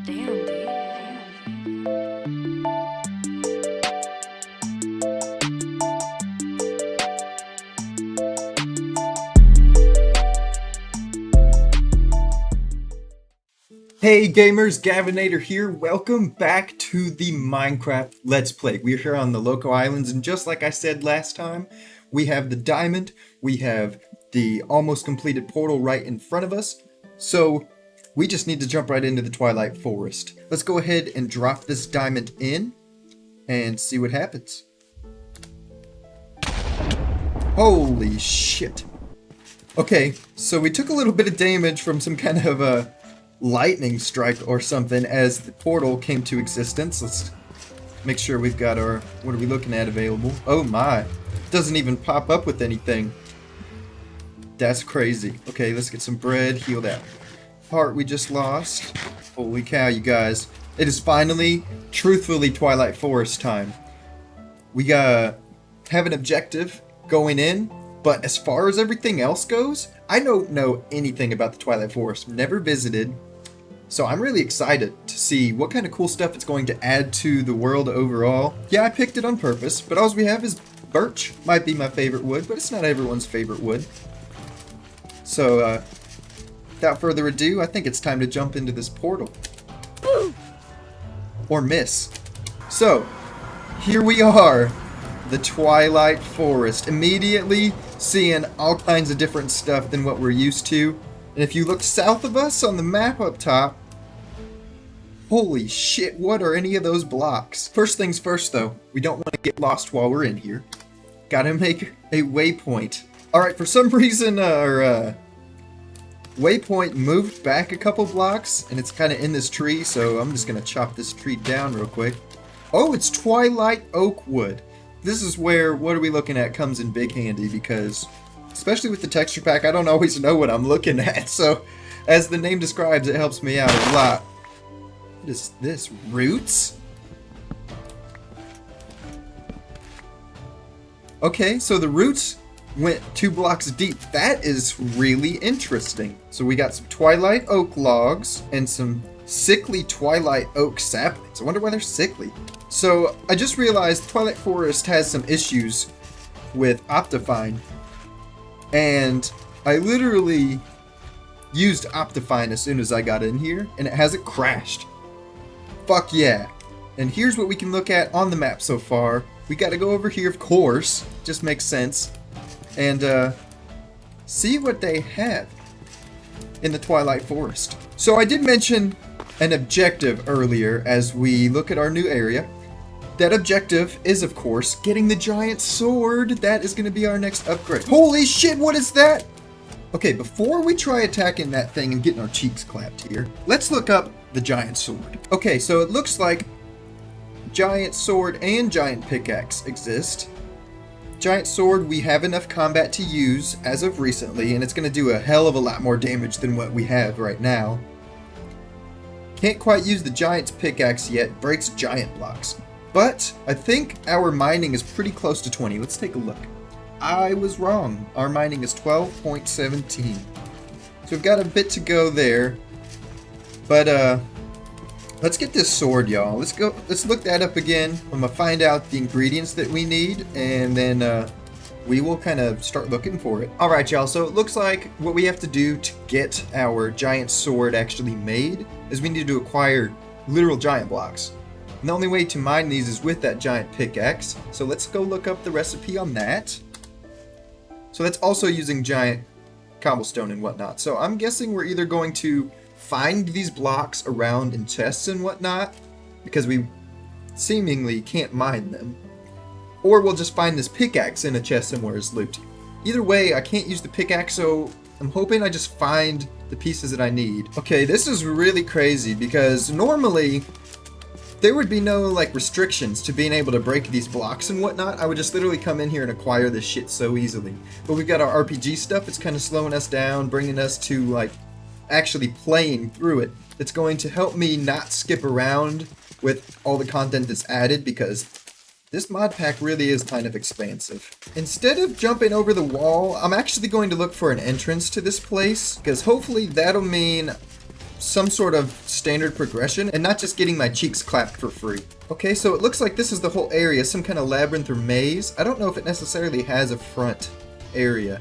Damn, dude. Hey gamers, Gavinator here. Welcome back to the Minecraft Let's Play. We're here on the LOCO Islands, and just like I said last time, we have the diamond, we have the almost completed portal right in front of us, so we just need to jump right into the Twilight Forest. Let's go ahead and drop this diamond in and see what happens. Holy shit. Okay, so we took a little bit of damage from some kind of a lightning strike or something as the portal came to existence. Let's make sure we've got our, what are we looking at available? Oh my, doesn't even pop up with anything. That's crazy. Okay, let's get some bread, heal that heart we just lost. Holy cow, you guys. It is finally, truthfully, Twilight Forest time. We have an objective going in, but as far as everything else goes, I don't know anything about the Twilight Forest. Never visited. So I'm really excited to see what kind of cool stuff it's going to add to the world overall. Yeah, I picked it on purpose, but all we have is birch. Might be my favorite wood, but it's not everyone's favorite wood. So, without further ado, I think it's time to jump into this portal. Or miss. So, here we are. The Twilight Forest. Immediately seeing all kinds of different stuff than what we're used to. And if you look south of us on the map up top, holy shit, what are any of those blocks? First things first though, we don't want to get lost while we're in here. Gotta make a waypoint. Alright, for some reason our waypoint moved back a couple blocks and it's kind of in this tree, so I'm just gonna chop this tree down real quick. Oh, it's Twilight Oak Wood. This is where what are we looking at comes in big handy because, especially with the texture pack, I don't always know what I'm looking at. So, as the name describes, it helps me out a lot. What is this? Roots? Okay, so the roots went 2 blocks deep. That is really interesting. So we got some Twilight Oak logs and some sickly Twilight Oak saplings. I wonder why they're sickly. So I just realized Twilight Forest has some issues with Optifine, and I literally used Optifine as soon as I got in here, and it hasn't crashed. Fuck yeah. And here's what we can look at on the map so far. We gotta go over here, of course, just makes sense, and see what they have in the Twilight Forest. So I did mention an objective earlier as we look at our new area. That objective is, of course, getting the giant sword. That is going to be our next upgrade. Holy shit, what is that? Okay, before we try attacking that thing and getting our cheeks clapped here, let's look up the giant sword. Okay, so it looks like giant sword and giant pickaxe exist. Giant sword, we have enough combat to use as of recently, and it's going to do a hell of a lot more damage than what we have right now. Can't quite use the giant's pickaxe yet, breaks giant blocks. But I think our mining is pretty close to 20. Let's take a look. I was wrong. Our mining is 12.17. So we've got a bit to go there. But let's get this sword, y'all. Let's look that up again. I'm gonna find out the ingredients that we need, and then we will kind of start looking for it. Alright, y'all, so it looks like what we have to do to get our giant sword actually made is we need to acquire literal giant blocks. And the only way to mine these is with that giant pickaxe. So let's go look up the recipe on that. So that's also using giant cobblestone and whatnot. So I'm guessing we're either going to find these blocks around in chests and whatnot, because we seemingly can't mine them. Or we'll just find this pickaxe in a chest somewhere as loot. Either way, I can't use the pickaxe, so I'm hoping I just find the pieces that I need. Okay, this is really crazy because normally there would be no like restrictions to being able to break these blocks and whatnot. I would just literally come in here and acquire this shit so easily. But we've got our RPG stuff. It's kind of slowing us down, bringing us to like actually playing through it. It's going to help me not skip around with all the content that's added because this mod pack really is kind of expansive. Instead of jumping over the wall, I'm actually going to look for an entrance to this place because hopefully that'll mean some sort of standard progression and not just getting my cheeks clapped for free. Okay, so it looks like this is the whole area, some kind of labyrinth or maze. I don't know if it necessarily has a front area.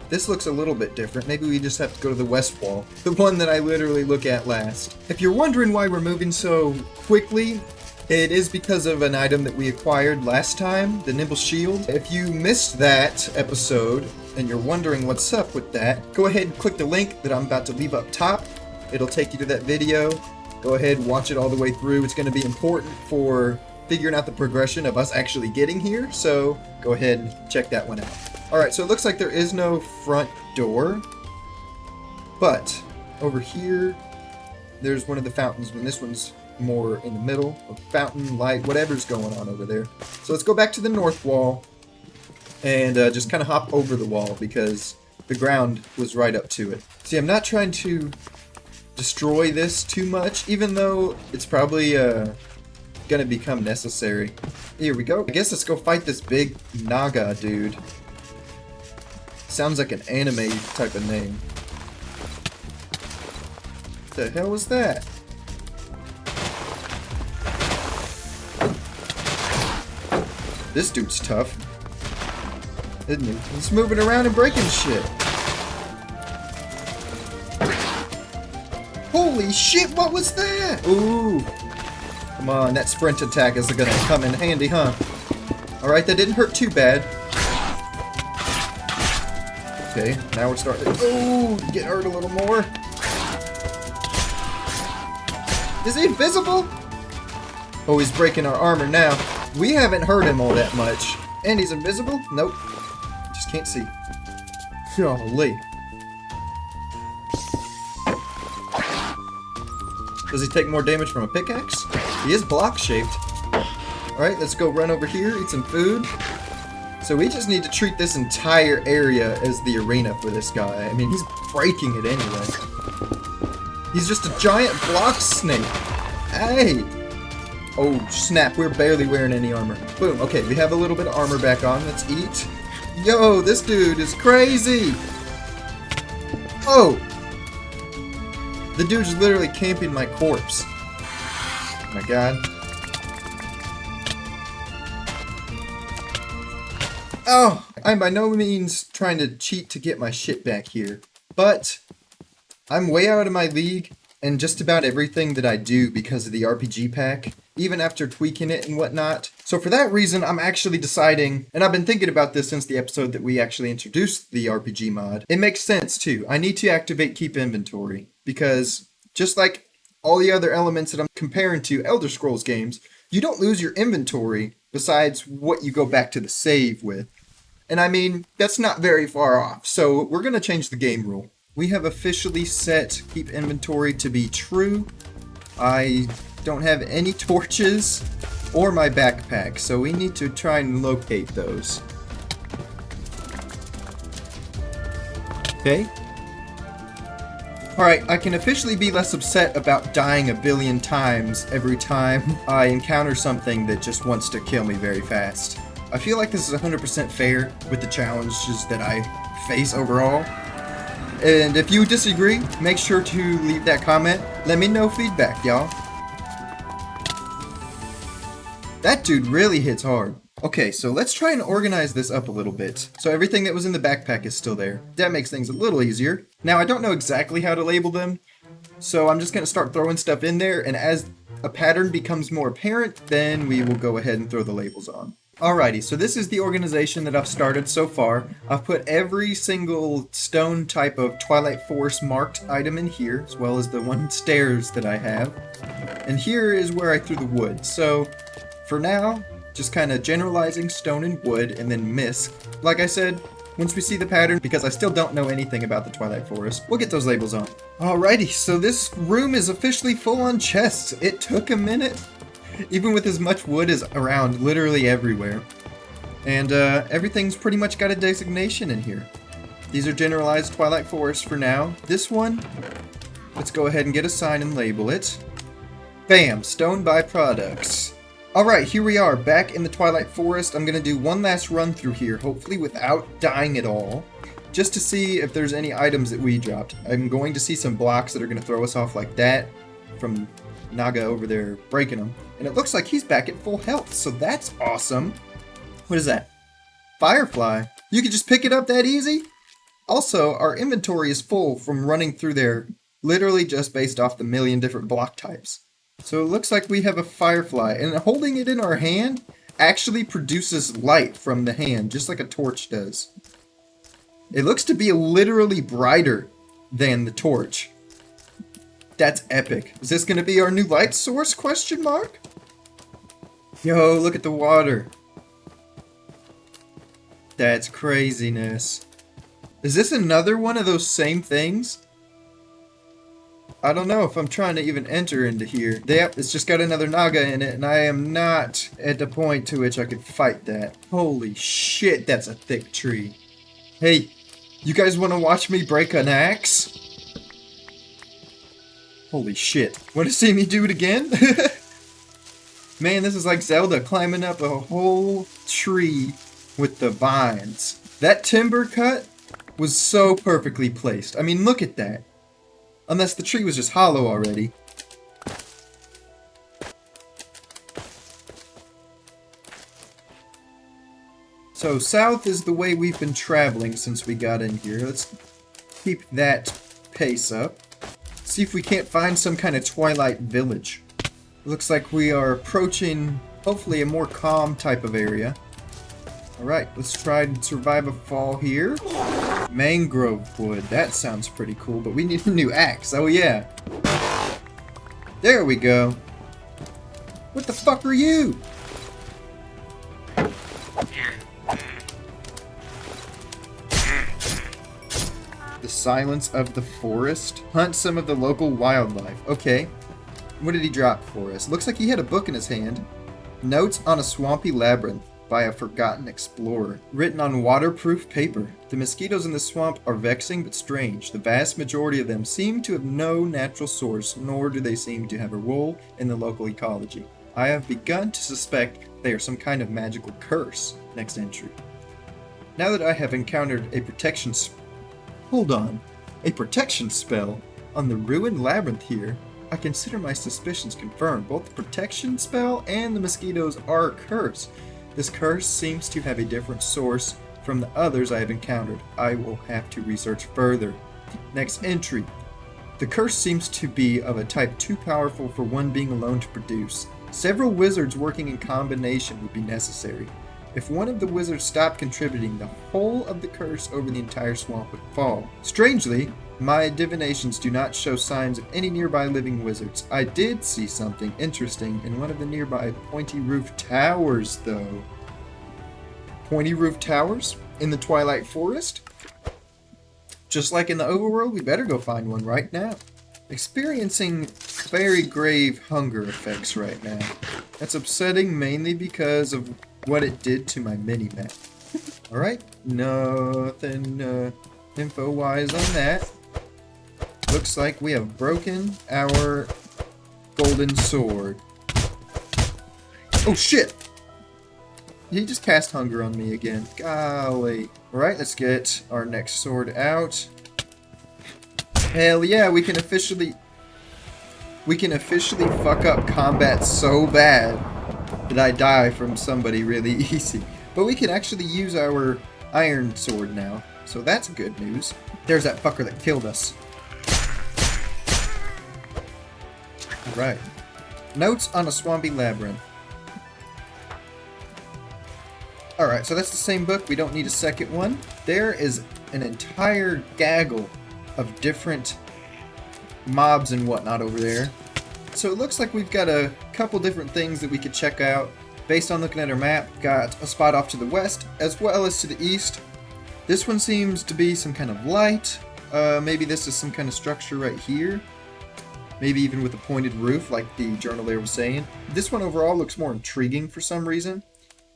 This looks a little bit different. Maybe we just have to go to the west wall, the one that I literally look at last. If you're wondering why we're moving so quickly, it is because of an item that we acquired last time, the Nimble Shield. If you missed that episode and you're wondering what's up with that, go ahead and click the link that I'm about to leave up top. It'll take you to that video. Go ahead and watch it all the way through. It's going to be important for figuring out the progression of us actually getting here, so go ahead and check that one out. Alright, so it looks like there is no front door, but over here, there's one of the fountains, and this one's more in the middle, or fountain, light, whatever's going on over there. So let's go back to the north wall, and just kind of hop over the wall, because the ground was right up to it. See, I'm not trying to destroy this too much, even though it's probably gonna become necessary. Here we go. I guess let's go fight this big Naga dude. Sounds like an anime type of name. What the hell was that? This dude's tough, isn't he? He's moving around and breaking shit. Holy shit, what was that? Ooh. Come on, that sprint attack is gonna come in handy, huh? Alright, that didn't hurt too bad. Okay, now we're starting to get hurt a little more. Is he invisible? Oh, he's breaking our armor now. We haven't hurt him all that much. And he's invisible? Nope. Just can't see. Golly. Does he take more damage from a pickaxe? He is block-shaped. Alright, let's go run over here, eat some food. So we just need to treat this entire area as the arena for this guy. I mean, he's breaking it anyway. He's just a giant block snake. Hey! Oh, snap, we're barely wearing any armor. Boom, okay, we have a little bit of armor back on. Let's eat. Yo, this dude is crazy! Oh! The dude's literally camping my corpse. Oh my god. Oh! I'm by no means trying to cheat to get my shit back here, but I'm way out of my league in just about everything that I do because of the RPG pack, even after tweaking it and whatnot. So for that reason, I'm actually deciding, and I've been thinking about this since the episode that we actually introduced the RPG mod. It makes sense too. I need to activate Keep Inventory, because just like all the other elements that I'm comparing to Elder Scrolls games, you don't lose your inventory besides what you go back to the save with. And I mean, that's not very far off, so we're going to change the game rule. We have officially set Keep Inventory to be true. I don't have any torches or my backpack, so we need to try and locate those. Okay. Alright, I can officially be less upset about dying a billion times every time I encounter something that just wants to kill me very fast. I feel like this is 100% fair with the challenges that I face overall. And if you disagree, make sure to leave that comment. Let me know feedback, y'all. That dude really hits hard. Okay, so let's try and organize this up a little bit. So everything that was in the backpack is still there. That makes things a little easier. Now, I don't know exactly how to label them, so I'm just going to start throwing stuff in there, and as a pattern becomes more apparent, then we will go ahead and throw the labels on. Alrighty, so this is the organization that I've started so far. I've put every single stone type of Twilight Forest marked item in here, as well as the one stairs that I have. And here is where I threw the wood. So, for now, just kind of generalizing stone and wood, and then misc. Like I said, once we see the pattern, because I still don't know anything about the Twilight Forest, we'll get those labels on. Alrighty, so this room is officially full on chests. It took a minute. Even with as much wood as around literally everywhere. And everything's pretty much got a designation in here. These are generalized Twilight Forest for now. This one, let's go ahead and get a sign and label it. Bam! Stone byproducts. Alright, here we are, back in the Twilight Forest. I'm going to do one last run through here, hopefully without dying at all. just to see if there's any items that we dropped. I'm going to see some blocks that are going to throw us off like that from Naga over there breaking them. And it looks like he's back at full health, so that's awesome. What is that? Firefly. You can just pick it up that easy? Also, our inventory is full from running through there, literally just based off the million different block types. So it looks like we have a firefly, and holding it in our hand actually produces light from the hand, just like a torch does. It looks to be literally brighter than the torch. That's epic. Is this going to be our new light source, question mark? Yo, look at the water. That's craziness. Is this another one of those same things? I don't know if I'm trying to even enter into here. Yep, it's just got another Naga in it, and I am not at the point to which I could fight that. Holy shit, that's a thick tree. Hey, you guys want to watch me break an axe? Holy shit. Want to see me do it again? Man, this is like Zelda climbing up a whole tree with the vines. That timber cut was so perfectly placed. I mean, look at that. Unless the tree was just hollow already. So south is the way we've been traveling since we got in here. Let's keep that pace up. See if we can't find some kind of Twilight village. Looks like we are approaching, hopefully, a more calm type of area. Alright, let's try and survive a fall here. Mangrove wood, that sounds pretty cool, but we need a new axe. Oh yeah. There we go. What the fuck are you? The silence of the forest. Hunt some of the local wildlife. Okay. What did he drop for us? Looks like he had a book in his hand. Notes on a swampy labyrinth by a forgotten explorer. Written on waterproof paper. The mosquitoes in the swamp are vexing but strange. The vast majority of them seem to have no natural source, nor do they seem to have a role in the local ecology. I have begun to suspect they are some kind of magical curse. Next entry. Now that I have encountered a protection spell on the ruined labyrinth here, I consider my suspicions confirmed. Both the protection spell and the mosquitoes are a curse. This curse seems to have a different source from the others I have encountered. I will have to research further. Next entry. The curse seems to be of a type too powerful for one being alone to produce. Several wizards working in combination would be necessary. If one of the wizards stopped contributing, the whole of the curse over the entire swamp would fall. Strangely, my divinations do not show signs of any nearby living wizards. I did see something interesting in one of the nearby pointy roof towers, though. Pointy roof towers? In the Twilight Forest? Just like in the overworld, we better go find one right now. Experiencing very grave hunger effects right now. That's upsetting mainly because of what it did to my mini-map. Alright, nothing info-wise on that. Looks like we have broken our golden sword. Oh shit! He just cast hunger on me again. Golly. Alright, let's get our next sword out. Hell yeah, we can officially fuck up combat so bad that I die from somebody really easy. But we can actually use our iron sword now, so that's good news. There's that fucker that killed us. Alright. Notes on a swampy labyrinth. Alright, so that's the same book. We don't need a second one. There is an entire gaggle of different mobs and whatnot over there. So it looks like we've got a couple different things that we could check out. Based on looking at our map, got a spot off to the west as well as to the east. This one seems to be some kind of light. Maybe this is some kind of structure right here. Maybe even with a pointed roof like the journaler was saying. This one overall looks more intriguing for some reason.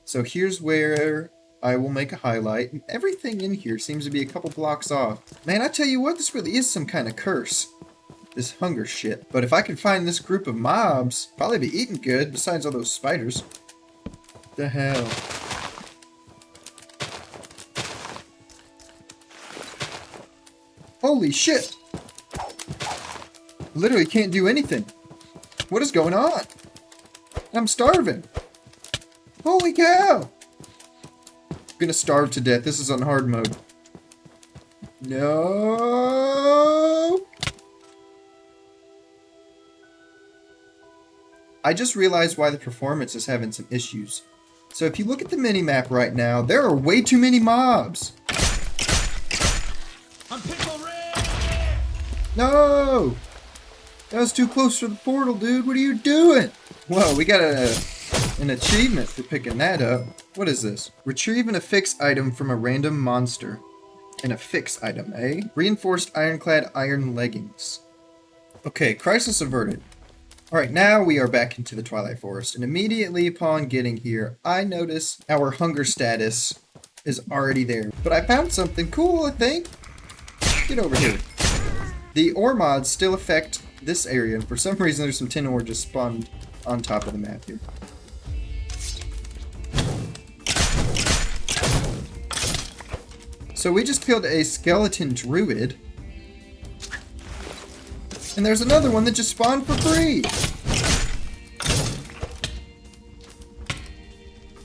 So here's where I will make a highlight. Everything in here seems to be a couple blocks off. Man, I tell you what, this really is some kind of curse. This hunger shit. But if I can find this group of mobs, probably be eating good besides all those spiders. The hell. Holy shit! Literally can't do anything. What is going on? I'm starving. Holy cow! I'm gonna starve to death. This is on hard mode. No! I just realized why the performance is having some issues. So if you look at the mini-map right now, there are way too many mobs. No! That was too close to the portal, dude. What are you doing? Whoa, we got an achievement for picking that up. What is this? Retrieve an affix item from a random monster. An affix item, eh? Reinforced ironclad iron leggings. Okay, crisis averted. Alright, now we are back into the Twilight Forest, and immediately upon getting here, I notice our hunger status is already there. But I found something cool, I think. Get over here. The ore mods still affect this area, and for some reason there's some tin ore just spawned on top of the map here. So we just killed a skeleton druid. And there's another one that just spawned for free!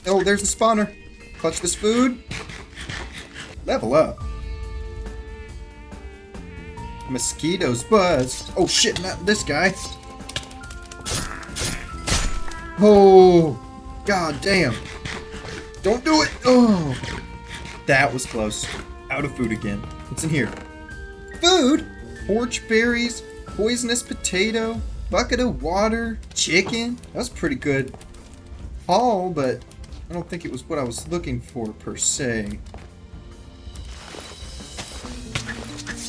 Oh, there's the spawner. Clutch this food. Level up. Mosquitoes buzz. Oh shit, not this guy. Oh, god damn. Don't do it. Oh, that was close. Out of food again. What's in here? Food? Porch berries, poisonous potato, bucket of water, chicken. That was pretty good haul, but I don't think it was what I was looking for per se.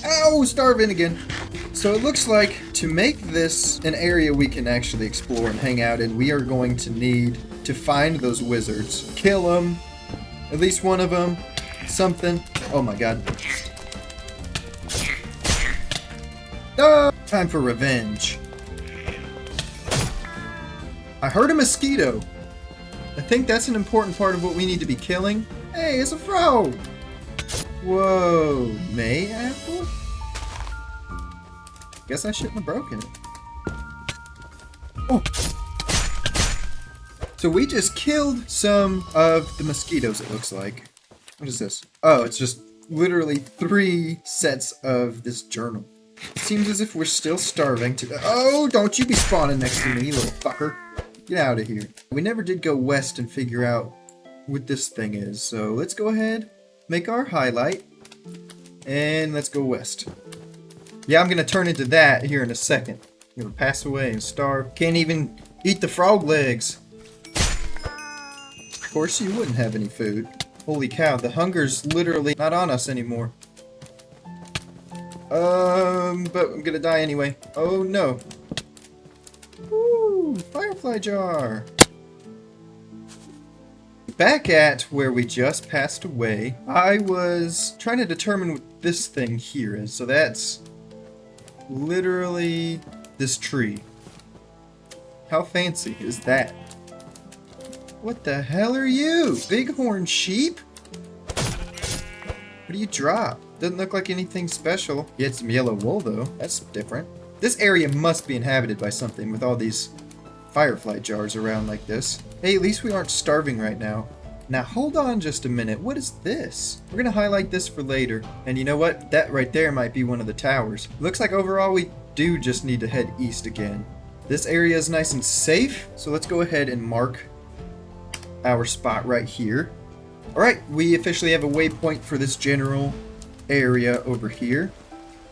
Ow, starving again. So it looks like to make this an area we can actually explore and hang out in, we are going to need to find those wizards. Kill them. At least one of them. Something. Oh my god. No! Time for revenge. I heard a mosquito. I think that's an important part of what we need to be killing. Hey, it's a frog! Whoa, May apple? Guess I shouldn't have broken it. Oh! So we just killed some of the mosquitoes, it looks like. What is this? Oh, it's just literally 3 sets of this journal. Seems as if we're still starving to- Oh, don't you be spawning next to me, little fucker. Get out of here. We never did go west and figure out what this thing is, so let's go ahead, make our highlight, and let's go west. Yeah, I'm gonna turn into that here in a second. I'm gonna pass away and starve. Can't even eat the frog legs. Of course you wouldn't have any food. Holy cow, the hunger's literally not on us anymore. But I'm gonna die anyway. Oh no. Woo! Firefly jar! Back at where we just passed away, I was trying to determine what this thing here is. So that's literally this tree. How fancy is that? What the hell are you? Bighorn sheep? What do you drop? Doesn't look like anything special. You had some yellow wool though. That's different. This area must be inhabited by something with all these firefly jars around like this. Hey, at least we aren't starving right now. Now hold on just a minute. What is this? We're gonna highlight this for later. And you know what? That right there might be one of the towers. Looks like overall we do just need to head east again. This area is nice and safe, so let's go ahead and mark our spot right here. Alright, we officially have a waypoint for this general area over here.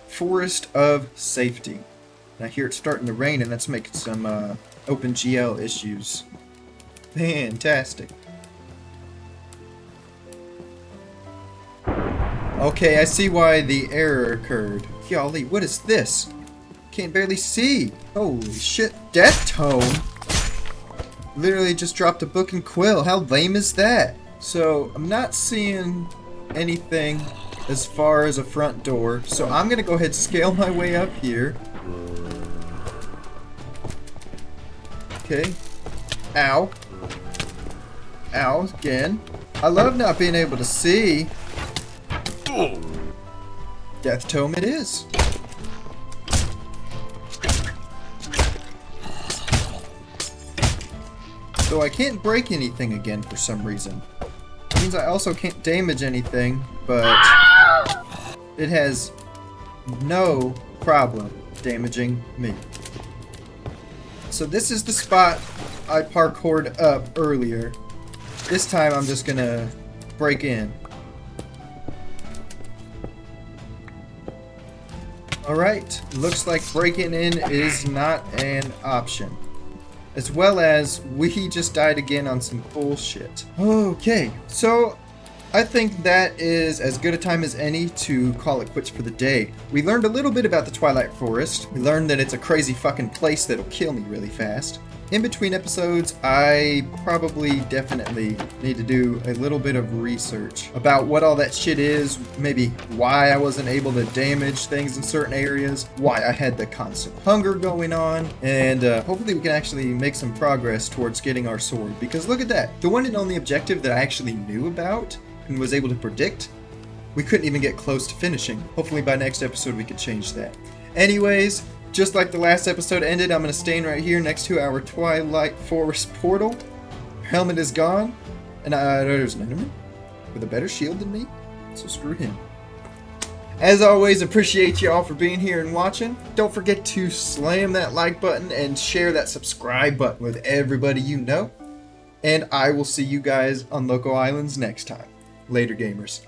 Forest of Safety. And I hear it's starting to rain, and that's making some OpenGL issues. Fantastic. Okay, I see why the error occurred. Golly, what is this? Can't barely see. Holy shit. Death Tome? Literally just dropped a book and quill. How lame is that? So, I'm not seeing anything as far as a front door. So I'm gonna go ahead and scale my way up here. Okay. Ow. Ow, again. I love not being able to see. Death Tome it is. So I can't break anything again for some reason. It means I also can't damage anything, but it has no problem damaging me. So this is the spot I parkoured up earlier. This time I'm just gonna break in. Alright, looks like breaking in is not an option. As well as we just died again on some bullshit. Okay, so I think that is as good a time as any to call it quits for the day. We learned a little bit about the Twilight Forest. We learned that it's a crazy fucking place that'll kill me really fast. In between episodes, I probably definitely need to do a little bit of research about what all that shit is, maybe why I wasn't able to damage things in certain areas, why I had the constant hunger going on, and hopefully we can actually make some progress towards getting our sword, because look at that. The one and only objective that I actually knew about and was able to predict, we couldn't even get close to finishing. Hopefully by next episode we could change that. Anyways, just like the last episode ended, I'm going to stand right here next to our Twilight Forest portal. Helmet is gone, and there's an enemy with a better shield than me, so screw him. As always, appreciate you all for being here and watching. Don't forget to slam that like button and share that subscribe button with everybody you know. And I will see you guys on LOCO Islands next time. Later, gamers.